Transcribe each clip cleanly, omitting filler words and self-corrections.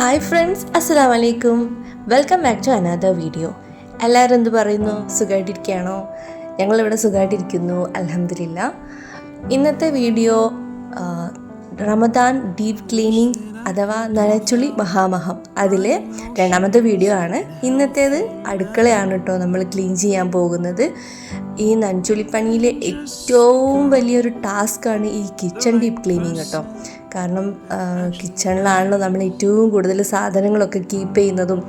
Hi friends, അസ്സലാമു അലൈക്കും. Welcome back to another video. എല്ലാവരും എന്ത് പറയുന്നു? സുഖമായിട്ടിരിക്കുകയാണോ? ഞങ്ങളിവിടെ സുഖമായിട്ടിരിക്കുന്നു, അൽഹംദുലില്ലാ. ഇന്നത്തെ വീഡിയോ റമദാൻ ഡീപ്പ് ക്ലീനിങ് അഥവാ നനച്ചുളി മഹാമഹം അതിലെ രണ്ടാമത്തെ വീഡിയോ ആണ്. ഇന്നത്തേത് അടുക്കളയാണ് കേട്ടോ നമ്മൾ ക്ലീൻ ചെയ്യാൻ പോകുന്നത്. ഈ നനച്ചുളിപ്പണിയിലെ ഏറ്റവും വലിയൊരു ടാസ്ക്കാണ് ഈ കിച്ചൺ ഡീപ്പ് ക്ലീനിങ് കേട്ടോ. കാരണം കിച്ചണിലാണല്ലോ നമ്മൾ ഏറ്റവും കൂടുതൽ സാധനങ്ങളൊക്കെ കീപ്പ് ചെയ്യുന്നതും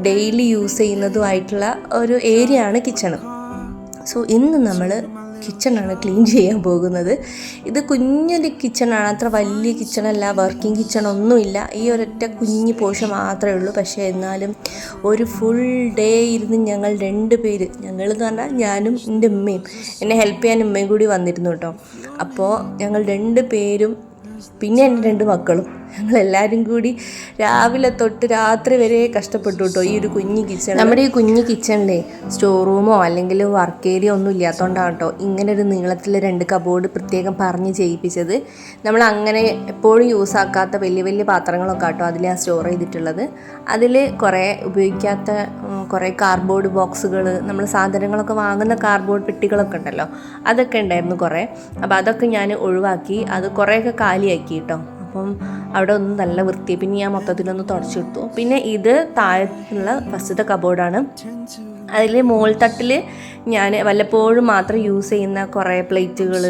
ഡെയിലി യൂസ് ചെയ്യുന്നതുമായിട്ടുള്ള ഒരു ഏരിയ ആണ് കിച്ചണ്. സോ ഇന്ന് നമ്മൾ കിച്ചണാണ് ക്ലീൻ ചെയ്യാൻ പോകുന്നത്. ഇത് കുഞ്ഞൊരു കിച്ചണാണ്, അത്ര വലിയ കിച്ചണല്ല, വർക്കിംഗ് കിച്ചണൊന്നുമില്ല. ഈ ഒരൊറ്റ കുഞ്ഞ് പോർഷൻ മാത്രമേ ഉള്ളൂ. പക്ഷേ എന്നാലും ഒരു ഫുൾ ഡേ ഇരുന്ന് ഞങ്ങൾ ഞങ്ങളെന്ന് പറഞ്ഞാൽ ഞാനും എൻ്റെ ഉമ്മയും എന്നെ ഹെൽപ്പ് ചെയ്യാൻ ഉമ്മയും കൂടി വന്നിരുന്നു കേട്ടോ. അപ്പോൾ ഞങ്ങൾ 2 പേരും പിന്നെ എൻ്റെ 2 മക്കളും ഞങ്ങളെല്ലാവരും കൂടി രാവിലെ തൊട്ട് രാത്രി വരെ കഷ്ടപ്പെട്ടു കേട്ടോ. ഈ ഒരു കുഞ്ഞ് കിച്ചൺ, നമ്മുടെ ഈ കുഞ്ഞ് കിച്ചണിലെ സ്റ്റോർ റൂമോ അല്ലെങ്കിൽ വർക്ക് ഏരിയ ഒന്നും ഇല്ലാത്തതുകൊണ്ടാണ് കേട്ടോ ഇങ്ങനെ ഒരു നീളത്തിൽ 2 കബോർഡ് പ്രത്യേകം പറഞ്ഞ് ചെയ്യിപ്പിച്ചത്. നമ്മൾ അങ്ങനെ എപ്പോഴും യൂസ് ആക്കാത്ത വലിയ വലിയ പാത്രങ്ങളൊക്കെ കേട്ടോ അതിൽ ഞാൻ സ്റ്റോർ ചെയ്തിട്ടുള്ളത്. അതിൽ കുറേ ഉപയോഗിക്കാത്ത കുറേ കാർഡ്ബോർഡ് ബോക്സുകൾ, നമ്മൾ സാധനങ്ങളൊക്കെ വാങ്ങുന്ന കാർഡ്ബോർഡ് പെട്ടികളൊക്കെ ഉണ്ടല്ലോ, അതൊക്കെ ഉണ്ടായിരുന്നു കുറേ. അപ്പോൾ അതൊക്കെ ഞാൻ ഒഴിവാക്കി, അത് കുറേയൊക്കെ കാലിയാക്കി കേട്ടോ. അപ്പം അവിടെ ഒന്ന് നല്ല വൃത്തി, പിന്നെ ഞാൻ മൊത്തത്തിലൊന്ന് തുടച്ചെടുത്തു. പിന്നെ ഇത് താഴത്തുള്ള ഫസ്റ്റത്തെ കബോർഡാണ്. അതിൽ മോൾ തട്ടിൽ ഞാൻ വല്ലപ്പോഴും മാത്രം യൂസ് ചെയ്യുന്ന കുറേ പ്ലേറ്റുകൾ,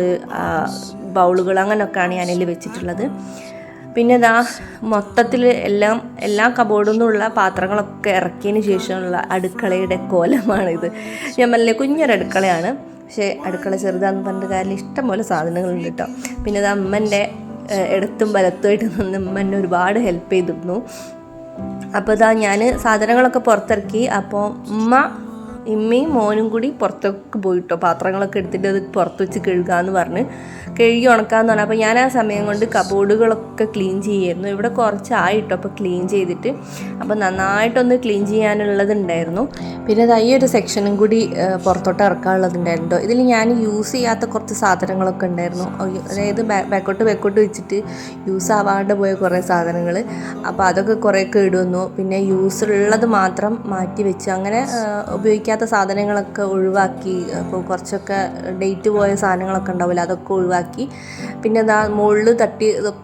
ബൗളുകൾ അങ്ങനെയൊക്കെയാണ് ഞാനതിൽ വെച്ചിട്ടുള്ളത്. പിന്നെ ഇതാ മൊത്തത്തിൽ എല്ലാ കബോർഡിൽ നിന്നുള്ള പാത്രങ്ങളൊക്കെ ഇറക്കിയതിന് ശേഷമുള്ള അടുക്കളയുടെ കോലമാണിത്. ഞാൻ നല്ല കുഞ്ഞൊരു അടുക്കളയാണ്, പക്ഷേ അടുക്കള ചെറുതാണെന്ന് പറഞ്ഞ കാര്യം ഇഷ്ടംപോലെ സാധനങ്ങളുണ്ട് കേട്ടോ. പിന്നെ ഇത് അമ്മൻ്റെ ഇടത്തും വലത്തുമായിട്ട് നിന്ന് ഉമ്മ എന്നെ ഒരുപാട് ഹെൽപ്പ് ചെയ്തിരുന്നു. അപ്പോൾ ഇതാ ഞാൻ സാധനങ്ങളൊക്കെ പുറത്തിറക്കി. അപ്പോൾ ഇമ്മയും മോനും കൂടി പുറത്തേക്ക് പോയിട്ടോ, പാത്രങ്ങളൊക്കെ എടുത്തിട്ട് അത് പുറത്ത് വെച്ച് കഴുകാമെന്ന് പറഞ്ഞ് കഴുകി ഉണക്കാമെന്ന് പറഞ്ഞു. അപ്പോൾ ഞാൻ ആ സമയം കൊണ്ട് കബോർഡുകളൊക്കെ ക്ലീൻ ചെയ്യായിരുന്നു. ഇവിടെ കുറച്ചായിട്ടോ അപ്പോൾ ക്ലീൻ ചെയ്തിട്ട്, അപ്പോൾ നന്നായിട്ടൊന്ന് ക്ലീൻ ചെയ്യാനുള്ളതുണ്ടായിരുന്നു. പിന്നെ ഈ ഒരു സെക്ഷനും കൂടി പുറത്തോട്ട് ഇറക്കാനുള്ളതുണ്ടായിരുന്നു. ഇതിൽ ഞാൻ യൂസ് ചെയ്യാത്ത കുറച്ച് സാധനങ്ങളൊക്കെ ഉണ്ടായിരുന്നു. അതായത് ബാക്കോട്ട് വെച്ചിട്ട് യൂസ് ആവാണ്ട് പോയ കുറേ സാധനങ്ങൾ. അപ്പോൾ അതൊക്കെ കുറേയൊക്കെ ഇടുന്നു. പിന്നെ യൂസ് ഉള്ളത് മാത്രം മാറ്റി വെച്ച് അങ്ങനെ ഉപയോഗിക്കാത്ത സാധനങ്ങളൊക്കെ ഒഴിവാക്കി. അപ്പോൾ കുറച്ചൊക്കെ ഡേറ്റ് പോയ സാധനങ്ങളൊക്കെ ഉണ്ടാവില്ല, അതൊക്കെ ഒഴിവാക്കി. പിന്നെ മുകളിൽ തട്ടി ഇതൊക്കെ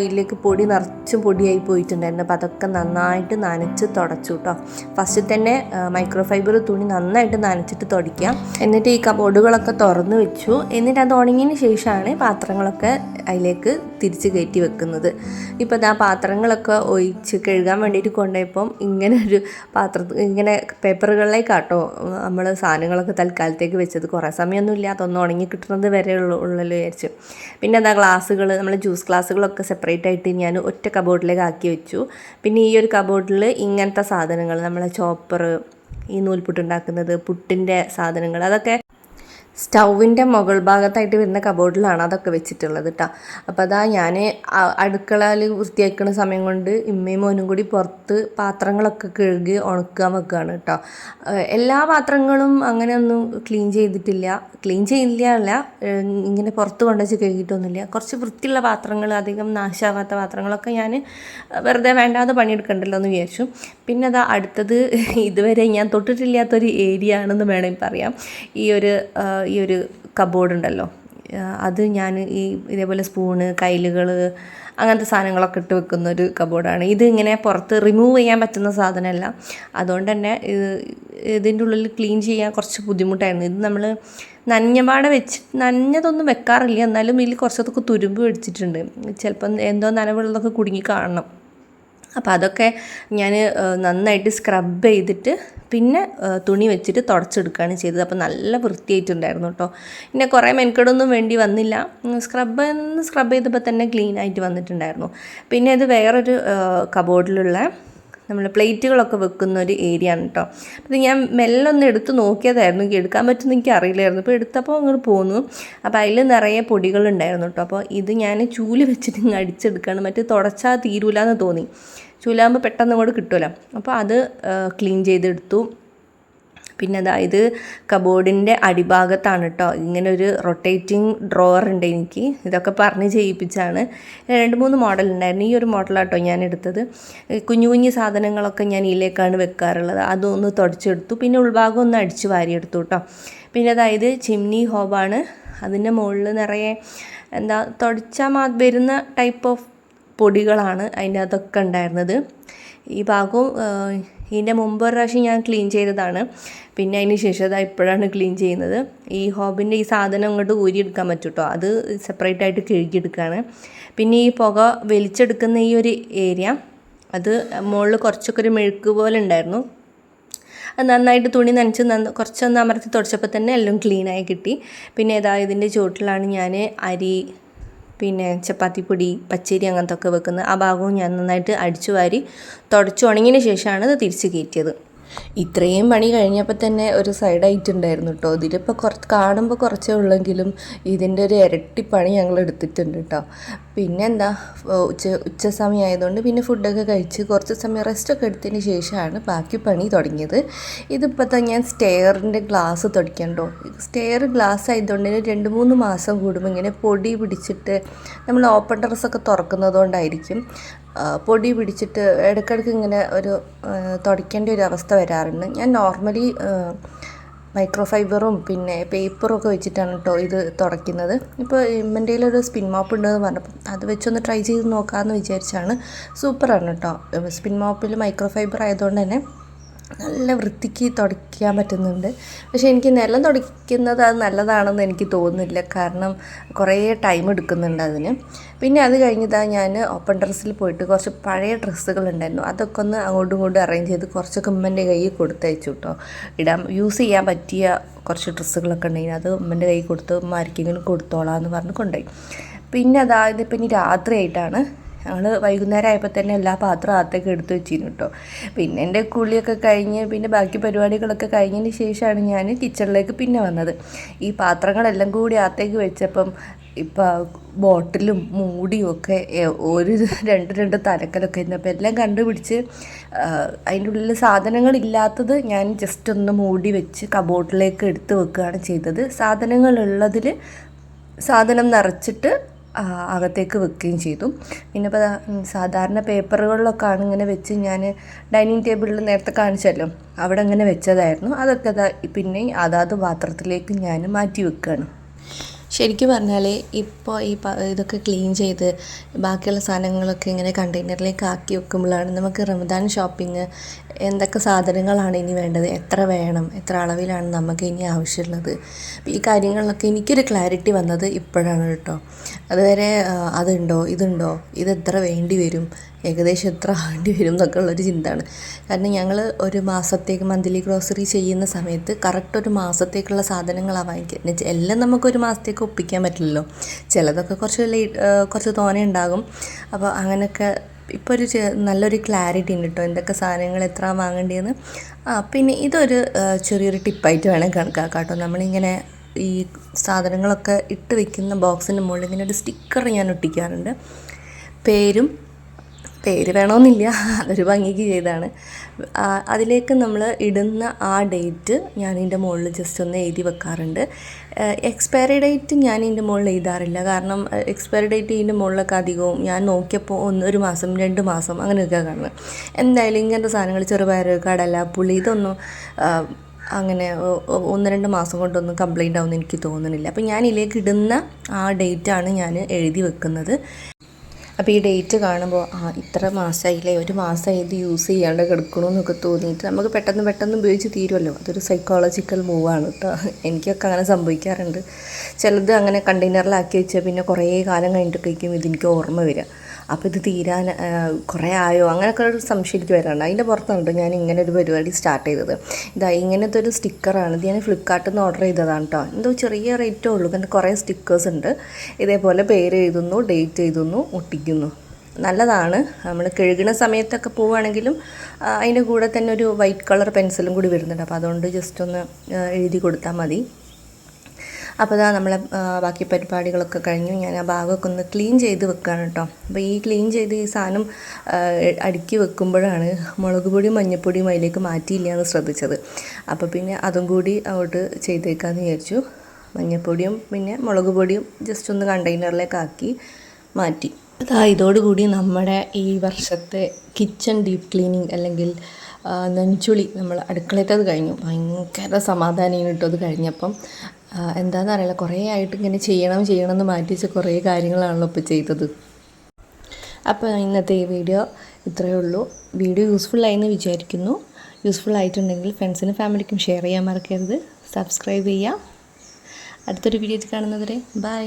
ഇതിലേക്ക് പൊടി നിറച്ചും പൊടിയായി പോയിട്ടുണ്ടായിരുന്നു. അപ്പോൾ അതൊക്കെ നന്നായിട്ട് നനച്ച് തുടച്ചു കേട്ടോ. ഫസ്റ്റ് തന്നെ മൈക്രോഫൈബർ തുണി നന്നായിട്ട് നനച്ചിട്ട് തുടയ്ക്കാം. എന്നിട്ട് ഈ കബോർഡുകളൊക്കെ തുറന്ന് വെച്ചു. എന്നിട്ട് അത് ഉണങ്ങിയതിന് ശേഷമാണ് പാത്രങ്ങളൊക്കെ അതിലേക്ക് തിരിച്ച് കയറ്റി വെക്കുന്നത്. ഇപ്പോൾ പാത്രങ്ങളൊക്കെ ഒഴിച്ച് കഴുകാൻ വേണ്ടിയിട്ട് കൊണ്ടുപോയപ്പം ഇങ്ങനെ ഒരു ഇങ്ങനെ പേപ്പറുകളിലേക്കാട്ടോ നമ്മൾ സാധനങ്ങളൊക്കെ തൽക്കാലത്തേക്ക് വെച്ചത്. കുറേ സമയമൊന്നുമില്ല, അതൊന്നും ഉണങ്ങി കിട്ടുന്നത് വരെ ഉള്ളല്ലോ വിചാരിച്ചു. പിന്നെ ഗ്ലാസ്സുകൾ, നമ്മൾ ജ്യൂസ് ഗ്ലാസ്സുകളൊക്കെ സെപ്പറേറ്റ് ആയിട്ട് ഞാൻ ഒറ്റ കബോർഡിലേക്ക് ആക്കി വെച്ചു. പിന്നെ ഈ ഒരു കബോർഡിൽ ഇങ്ങനത്തെ സാധനങ്ങൾ, നമ്മളെ ചോപ്പർ, ഈ നൂൽപുട്ടുണ്ടാക്കുന്നത്, പുട്ടിൻ്റെ സാധനങ്ങൾ, അതൊക്കെ സ്റ്റൗവിൻ്റെ മുകൾ ഭാഗത്തായിട്ട് വരുന്ന കബോർഡിലാണ് അതൊക്കെ വെച്ചിട്ടുള്ളത് കേട്ടോ. അപ്പോൾ ഞാൻ അടുക്കളയിൽ വൃത്തിയാക്കുന്ന സമയം കൊണ്ട് ഇമ്മയും മോനും കൂടി പുറത്ത് പാത്രങ്ങളൊക്കെ കഴുകി ഉണക്കാൻ വെക്കുകയാണ് കേട്ടോ. എല്ലാ പാത്രങ്ങളും അങ്ങനെയൊന്നും ക്ലീൻ ചെയ്തില്ല, ഇങ്ങനെ പുറത്ത് കൊണ്ടുവച്ച് കഴുകിയിട്ടൊന്നുമില്ല. കുറച്ച് വൃത്തിയുള്ള പാത്രങ്ങൾ, അധികം നാശമാവാത്ത പാത്രങ്ങളൊക്കെ ഞാൻ വെറുതെ വേണ്ടാതെ പണിയെടുക്കണ്ടല്ലോ എന്ന് വിചാരിച്ചു. പിന്നെ അടുത്തത് ഇതുവരെ ഞാൻ തൊട്ടിട്ടില്ലാത്തൊരു ഏരിയ ആണെന്ന് വേണമെങ്കിൽ പറയാം. ഈ ഒരു കബോർഡ് ഉണ്ടല്ലോ, അത് ഞാൻ ഇതേപോലെ സ്പൂണ്, കയ്ലുകൾ, അങ്ങനത്തെ സാധനങ്ങളൊക്കെ ഇട്ട് വെക്കുന്ന ഒരു കബോർഡാണ്. ഇത് ഇങ്ങനെ പുറത്ത് റിമൂവ് ചെയ്യാൻ പറ്റുന്ന സാധനമല്ല, അതുകൊണ്ട് തന്നെ ഇതിൻ്റെ ഉള്ളിൽ ക്ലീൻ ചെയ്യാൻ കുറച്ച് ബുദ്ധിമുട്ടായിരുന്നു. ഇത് നമ്മൾ നനഞ്ഞതൊന്നും വെക്കാറില്ല, എന്നാലും ഇതിൽ കുറച്ചതൊക്കെ തുരുമ്പ് പിടിച്ചിട്ടുണ്ട്. ചിലപ്പം എന്തോ നനവുള്ളതൊക്കെ കുടുങ്ങി കാണണം. അപ്പോൾ അതൊക്കെ ഞാൻ നന്നായിട്ട് സ്ക്രബ് ചെയ്തിട്ട് പിന്നെ തുണി വെച്ചിട്ട് തുടച്ചെടുക്കുകയാണ് ചെയ്തത്. അപ്പോൾ നല്ല വൃത്തിയായിട്ടുണ്ടായിരുന്നു കേട്ടോ. പിന്നെ കുറേ മെനക്കെടൊന്നും വേണ്ടി വന്നില്ല, സ്ക്രബ് ചെയ്തപ്പോൾ തന്നെ ക്ലീൻ ആയിട്ട് വന്നിട്ടുണ്ടായിരുന്നു. പിന്നെ ഇത് വേറൊരു കബോർഡിലുള്ള നമ്മൾ പ്ലേറ്റുകളൊക്കെ വെക്കുന്ന ഒരു ഏരിയ ആണ് കേട്ടോ. അപ്പോൾ ഞാൻ മെല്ലെ ഒന്ന് എടുത്ത് നോക്കിയതായിരുന്നു, എനിക്ക് എടുക്കാൻ പറ്റുമെന്ന് എനിക്ക് അറിയില്ലായിരുന്നു. അപ്പോൾ എടുത്തപ്പോൾ അങ്ങോട്ട് പോന്നു. അപ്പോൾ അതിൽ നിറയെ പൊടികളുണ്ടായിരുന്നു കേട്ടോ. അപ്പോൾ ഇത് ഞാൻ ചൂല് വെച്ചിട്ട് ഇങ്ങ് അടിച്ചെടുക്കുകയാണ്. മറ്റേ തുടച്ചാൽ തീരൂലെന്ന് തോന്നി, ചൂലാകുമ്പോൾ പെട്ടെന്ന് അങ്ങോട്ട് കിട്ടുമല്ലോ. അപ്പോൾ അത് ക്ലീൻ ചെയ്തെടുത്തു. പിന്നെ അതായത് കബോർഡിൻ്റെ അടിഭാഗത്താണ് കേട്ടോ ഇങ്ങനെ ഒരു റൊട്ടേറ്റിംഗ് ഡ്രോവർ ഉണ്ട് എനിക്ക്. ഇതൊക്കെ പറഞ്ഞ് ചെയ്യിപ്പിച്ചാണ്. 2-3 മോഡൽ ഉണ്ടായിരുന്നു. ഈ ഒരു മോഡലാട്ടോ ഞാൻ എടുത്തത്. കുഞ്ഞു കുഞ്ഞു സാധനങ്ങളൊക്കെ ഞാൻ ഇതിലേക്കാണ് വെക്കാറുള്ളത്. അതൊന്ന് തുടച്ചെടുത്തു. പിന്നെ ഉൾഭാഗം ഒന്ന് അടിച്ച് വാരിയെടുത്തു കേട്ടോ. പിന്നെ അതായത് ചിമ്നി ഹോബാണ്. അതിൻ്റെ മുകളിൽ നിറയെ എന്താ തുടച്ചാൽ വരുന്ന ടൈപ്പ് ഓഫ് പൊടികളാണ് അതിൻ്റെ അതൊക്കെ ഉണ്ടായിരുന്നത്. ഈ ഭാഗവും ഇതിൻ്റെ മുമ്പ് ഒരു പ്രാവശ്യം ഞാൻ ക്ലീൻ ചെയ്തതാണ്. പിന്നെ അതിന് ശേഷം അത് ഇപ്പോഴാണ് ക്ലീൻ ചെയ്യുന്നത്. ഈ ഹോബിൻ്റെ ഈ സാധനം അങ്ങോട്ട് ഊരിയെടുക്കാൻ പറ്റും കേട്ടോ. അത് സെപ്പറേറ്റ് ആയിട്ട് കഴുകിയെടുക്കുകയാണ്. പിന്നെ ഈ പുക വലിച്ചെടുക്കുന്ന ഈ ഒരു ഏരിയ അത് മുകളിൽ കുറച്ചൊക്കെ ഒരു മെഴുക്ക് പോലെ ഉണ്ടായിരുന്നു. അത് നന്നായിട്ട് തുണി നനച്ച് കുറച്ചൊന്ന് അമർത്തി തുടച്ചപ്പോൾ തന്നെ എല്ലാം ക്ലീനായി കിട്ടി. പിന്നെ ഇതിൻ്റെ ചുവട്ടിലാണ് ഞാൻ അരി, പിന്നെ ചപ്പാത്തിപ്പൊടി, പച്ചരി അങ്ങനത്തെ ഒക്കെ വെക്കുന്നത്. ആ ഭാഗവും ഞാൻ നന്നായിട്ട് അടിച്ചു വാരി തുടച്ച് ഉണങ്ങിയതിന് ശേഷമാണ് ഇത് തിരിച്ച് കയറ്റിയത്. ഇത്രയും പണി കഴിഞ്ഞപ്പോൾ തന്നെ ഒരു സൈഡ് ആയിട്ടുണ്ടായിരുന്നു കേട്ടോ. ഇതിലിപ്പോൾ കാണുമ്പോൾ കുറച്ചേ ഉള്ളെങ്കിലും ഇതിൻ്റെ ഒരു ഇരട്ടി പണി ഞങ്ങൾ എടുത്തിട്ടുണ്ട് കേട്ടോ. പിന്നെ എന്താ ഉച്ച സമയമായതുകൊണ്ട് പിന്നെ ഫുഡൊക്കെ കഴിച്ച് കുറച്ച് സമയം റെസ്റ്റൊക്കെ എടുത്തതിന് ശേഷമാണ് ബാക്കി പണി തുടങ്ങിയത്. ഇതിപ്പോൾ തന്നെ ഞാൻ സ്റ്റെയറിൻ്റെ ഗ്ലാസ് തുടയ്ക്കണ്ടോ. സ്റ്റെയർ ഗ്ലാസ് ആയതുകൊണ്ട് 2-3 മാസം കൂടുമ്പോൾ ഇങ്ങനെ പൊടി പിടിച്ചിട്ട് നമ്മൾ ഓപ്പൺ ടെറസൊക്കെ തുറക്കുന്നതുകൊണ്ടായിരിക്കും പൊടി പിടിച്ചിട്ട് ഇടയ്ക്കിടയ്ക്ക് ഇങ്ങനെ ഒരു തുടയ്ക്കേണ്ട ഒരു അവസ്ഥ വരാറുണ്ട്. ഞാൻ നോർമലി മൈക്രോഫൈബറും പിന്നെ പേപ്പറും ഒക്കെ വെച്ചിട്ടാണ് കേട്ടോ ഇത് തുടയ്ക്കുന്നത്. ഇപ്പോൾ എൻ്റെ ഒരു സ്പിൻ മോപ്പ് ഉണ്ടെന്ന് പറഞ്ഞപ്പോൾ അത് വെച്ചൊന്ന് ട്രൈ ചെയ്ത് നോക്കാമെന്ന് വിചാരിച്ചാണ്. സൂപ്പറാണ് കേട്ടോ. സ്പിൻ മോപ്പിൽ മൈക്രോഫൈബർ ആയതുകൊണ്ട് തന്നെ നല്ല വൃത്തിക്ക് തുടയ്ക്കാൻ പറ്റുന്നുണ്ട്. പക്ഷേ എനിക്ക് നിലം തുടയ്ക്കുന്നത് അത് നല്ലതാണെന്ന് എനിക്ക് തോന്നുന്നില്ല. കാരണം കുറേ ടൈം എടുക്കുന്നുണ്ട് അതിന്. പിന്നെ അത് കഴിഞ്ഞതാണ് ഞാൻ ഓപ്പൺ ടെറസിൽ പോയിട്ട് കുറച്ച് പഴയ ഡ്രസ്സുകളുണ്ടായിരുന്നു. അതൊക്കെ ഒന്ന് അങ്ങോട്ടും ഇങ്ങോട്ടും അറേഞ്ച് ചെയ്ത് കുറച്ചൊക്കെ ഉമ്മൻ്റെ കയ്യിൽ കൊടുത്തയച്ചു കേട്ടോ. യൂസ് ചെയ്യാൻ പറ്റിയ കുറച്ച് ഡ്രസ്സുകളൊക്കെ ഉണ്ടെങ്കിൽ അത് ഉമ്മൻ്റെ കയ്യിൽ കൊടുത്ത് ആർക്കെങ്കിലും കൊടുത്തോളാം എന്ന് പറഞ്ഞ് കൊണ്ടുപോയി. പിന്നെ ഇതിപ്പോൾ ഇനി രാത്രിയായിട്ടാണ്. ഞങ്ങൾ വൈകുന്നേരം ആയപ്പോൾ തന്നെ എല്ലാ പാത്രം അകത്തേക്ക് എടുത്ത് വെച്ചിരുന്നു കേട്ടോ. പിന്നെ എൻ്റെ കുളിയൊക്കെ കഴിഞ്ഞ് പിന്നെ ബാക്കി പരിപാടികളൊക്കെ കഴിഞ്ഞതിന് ശേഷമാണ് ഞാൻ കിച്ചണിലേക്ക് പിന്നെ വന്നത്. ഈ പാത്രങ്ങളെല്ലാം കൂടി അകത്തേക്ക് വെച്ചപ്പം ഇപ്പോൾ ബോട്ടിലും മൂടിയും ഒക്കെ ഒരു 2 തലക്കലൊക്കെ ഇരുന്നപ്പോൾ എല്ലാം കണ്ടുപിടിച്ച് അതിൻ്റെ ഉള്ളിൽ സാധനങ്ങളില്ലാത്തത് ഞാൻ ജസ്റ്റ് ഒന്ന് മൂടി വെച്ച് കബോർഡിലേക്ക് എടുത്ത് വെക്കുകയാണ് ചെയ്തത്. സാധനങ്ങളുള്ളതിൽ സാധനം നിറച്ചിട്ട് അകത്തേക്ക് വെക്കുകയും ചെയ്തു. പിന്നെ ഇപ്പോൾ സാധാരണ പേപ്പറുകളിലൊക്കെയാണ് ഇങ്ങനെ വെച്ച് ഞാൻ ഡൈനിങ് ടേബിളിൽ നേരത്തെ കാണിച്ചല്ലോ അവിടെ ഇങ്ങനെ വെച്ചതായിരുന്നു. അതൊക്കെ പിന്നെ അതാത് പാത്രത്തിലേക്ക് ഞാൻ മാറ്റി വെക്കുകയാണ്. ശരിക്കും പറഞ്ഞാൽ ഇപ്പോൾ ഇതൊക്കെ ക്ലീൻ ചെയ്ത് ബാക്കിയുള്ള സാധനങ്ങളൊക്കെ ഇങ്ങനെ കണ്ടെയ്നറിലേക്ക് ആക്കി വെക്കുമ്പോഴാണ് നമുക്ക് റമദാൻ ഷോപ്പിംഗ് എന്തൊക്കെ സാധനങ്ങളാണ് ഇനി വേണ്ടത്, എത്ര വേണം, എത്ര അളവിലാണ് നമുക്ക് ഇനി ആവശ്യമുള്ളത്, ഈ കാര്യങ്ങളിലൊക്കെ എനിക്കൊരു ക്ലാരിറ്റി വന്നത് ഇപ്പോഴാണ് കേട്ടോ. അതുവരെ അതുണ്ടോ ഇതുണ്ടോ ഇതെത്ര വേണ്ടി വരും, ഏകദേശം എത്ര വേണ്ടി വരും എന്നൊക്കെ ഉള്ളൊരു ചിന്തയാണ്. കാരണം ഞങ്ങൾ ഒരു മാസത്തേക്ക് മന്ത്ലി ഗ്രോസറി ചെയ്യുന്ന സമയത്ത് കറക്റ്റ് ഒരു മാസത്തേക്കുള്ള സാധനങ്ങളാണ് വാങ്ങിക്കുക. എല്ലാം നമുക്കൊരു മാസത്തേക്ക് ഒപ്പിക്കാൻ പറ്റില്ലല്ലോ. ചിലതൊക്കെ കുറച്ച് തോനെ ഉണ്ടാകും. അപ്പോൾ അങ്ങനെയൊക്കെ ഇപ്പോൾ ഒരു നല്ലൊരു ക്ലാരിറ്റി ഉണ്ട് കേട്ടോ, എന്തൊക്കെ സാധനങ്ങൾ എത്ര വാങ്ങേണ്ടതെന്ന്. പിന്നെ ഇതൊരു ചെറിയൊരു ടിപ്പായിട്ട് വേണം കണക്കാക്കാം കേട്ടോ. നമ്മളിങ്ങനെ ഈ സാധനങ്ങളൊക്കെ ഇട്ട് വെക്കുന്ന ബോക്സിൻ്റെ മുകളിൽ ഇങ്ങനെ ഒരു സ്റ്റിക്കർ ഞാൻ ഒട്ടിക്കാറുണ്ട്. പേര് വേണമെന്നില്ല, അതൊരു ഭംഗിക്ക് ചെയ്താണ്. അതിലേക്ക് നമ്മൾ ഇടുന്ന ആ ഡേറ്റ് ഞാൻ ഇതിൻ്റെ മുകളിൽ ജസ്റ്റ് ഒന്ന് എഴുതി വെക്കാറുണ്ട്. എക്സ്പയറി ഡേറ്റ് ഞാൻ ഇതിൻ്റെ മുകളിൽ എഴുതാറില്ല. കാരണം എക്സ്പയറി ഡേറ്റ് ഇതിൻ്റെ മുകളിലൊക്കെ അധികവും ഞാൻ നോക്കിയപ്പോൾ 1 മാസം 2 മാസം അങ്ങനെയൊക്കെ കാണുന്നത്. എന്തായാലും ഇങ്ങനത്തെ സാധനങ്ങൾ ചെറുപയർ, കടല, പുളി ഇതൊന്നും അങ്ങനെ 1-2 മാസം കൊണ്ടൊന്നും കംപ്ലൈൻ്റ് ആവുമെന്ന് എനിക്ക് തോന്നുന്നില്ല. അപ്പോൾ ഞാൻ ഇതിലേക്ക് ഇടുന്ന ആ ഡേറ്റാണ് ഞാൻ എഴുതി വെക്കുന്നത്. അപ്പോൾ ഈ ഡേറ്റ് കാണുമ്പോൾ ഇത്ര മാസമായില്ലേ, 1 മാസമായി ഇത് യൂസ് ചെയ്യാണ്ട് കിടക്കണമെന്നൊക്കെ തോന്നിയിട്ട് നമുക്ക് പെട്ടെന്ന് ഉപയോഗിച്ച് തീരുമല്ലോ. അതൊരു സൈക്കോളജിക്കൽ മൂവാണ് കേട്ടോ. എനിക്കൊക്കെ അങ്ങനെ സംഭവിക്കാറുണ്ട്. ചിലത് അങ്ങനെ കണ്ടെയ്നറിലാക്കി വെച്ചാൽ പിന്നെ കുറേ കാലം കഴിഞ്ഞിട്ടൊക്കെയായിരിക്കും ഇതെനിക്ക് ഓർമ്മ വരിക. അപ്പോൾ ഇത് തീരാൻ കുറേ ആയോ അങ്ങനെയൊക്കെ ഒരു സംശയം എനിക്ക് വരാറുണ്ട്. അതിൻ്റെ പുറത്തുണ്ട് ഞാൻ ഇങ്ങനെ ഒരു പരിപാടി സ്റ്റാർട്ട് ചെയ്തത്. ഇങ്ങനത്തെ ഒരു സ്റ്റിക്കറാണ്. ഇത് ഞാൻ ഫ്ലിപ്കാർട്ടിൽ നിന്ന് ഓർഡർ ചെയ്തതാണ് കേട്ടോ. എന്തോ ചെറിയ റേറ്റേ ഉള്ളൂ. പിന്നെ കുറേ സ്റ്റിക്കേഴ്സ് ഉണ്ട്. ഇതേപോലെ പേര് എഴുതുന്നു, ഡേറ്റ് എഴുതുന്നു, ഒട്ടിക്കുന്നു. നല്ലതാണ്. നമ്മൾ കഴുകുന്ന സമയത്തൊക്കെ പോവുകയാണെങ്കിലും അതിൻ്റെ കൂടെ തന്നെ ഒരു വൈറ്റ് കളർ പെൻസിലും കൂടി വരുന്നുണ്ട്. അപ്പോൾ അതുകൊണ്ട് ജസ്റ്റ് ഒന്ന് എഴുതി കൊടുത്താൽ മതി. അപ്പോൾ ഇതാ നമ്മളെ ബാക്കി പരിപാടികളൊക്കെ കഴിഞ്ഞു. ഞാൻ ആ ഭാഗമൊക്കെ ഒന്ന് ക്ലീൻ ചെയ്ത് വെക്കുകയാണ് കേട്ടോ. അപ്പോൾ ഈ ക്ലീൻ ചെയ്ത് ഈ സാധനം അടുക്കി വെക്കുമ്പോഴാണ് മുളക് പൊടിയും മഞ്ഞൾപ്പൊടിയും അതിലേക്ക് മാറ്റിയില്ല എന്ന് ശ്രദ്ധിച്ചത്. അപ്പോൾ പിന്നെ അതും കൂടി അങ്ങോട്ട് ചെയ്തേക്കാമെന്ന് വിചാരിച്ചു. മഞ്ഞൾപ്പൊടിയും പിന്നെ മുളക് പൊടിയും ജസ്റ്റ് ഒന്ന് കണ്ടെയ്നറിലേക്ക് ആക്കി മാറ്റി. ഇതോടുകൂടി നമ്മുടെ ഈ വർഷത്തെ കിച്ചൺ ഡീപ്പ് ക്ലീനിങ് അല്ലെങ്കിൽ നെഞ്ചുളി നമ്മൾ അടുക്കളത്തേത് കഴിഞ്ഞു. ഭയങ്കര സമാധാനം കേട്ടോ അത് കഴിഞ്ഞപ്പം. എന്താണെന്ന് അറിയില്ല, കുറേ ആയിട്ട് ഇങ്ങനെ ചെയ്യണം എന്ന് മാറ്റി വെച്ച കുറേ കാര്യങ്ങളാണല്ലോ ഇപ്പോൾ ചെയ്തത്. അപ്പോൾ ഇന്നത്തെ ഈ വീഡിയോ ഇത്രയേ ഉള്ളൂ. വീഡിയോ യൂസ്ഫുള്ളായെന്ന് വിചാരിക്കുന്നു. യൂസ്ഫുൾ ആയിട്ടുണ്ടെങ്കിൽ ഫ്രണ്ട്സിനും ഫാമിലിക്കും ഷെയർ ചെയ്യാൻ മറക്കരുത്. സബ്സ്ക്രൈബ് ചെയ്യുക. അടുത്തൊരു വീഡിയോയിൽ കാണുന്നവരെ ബൈ.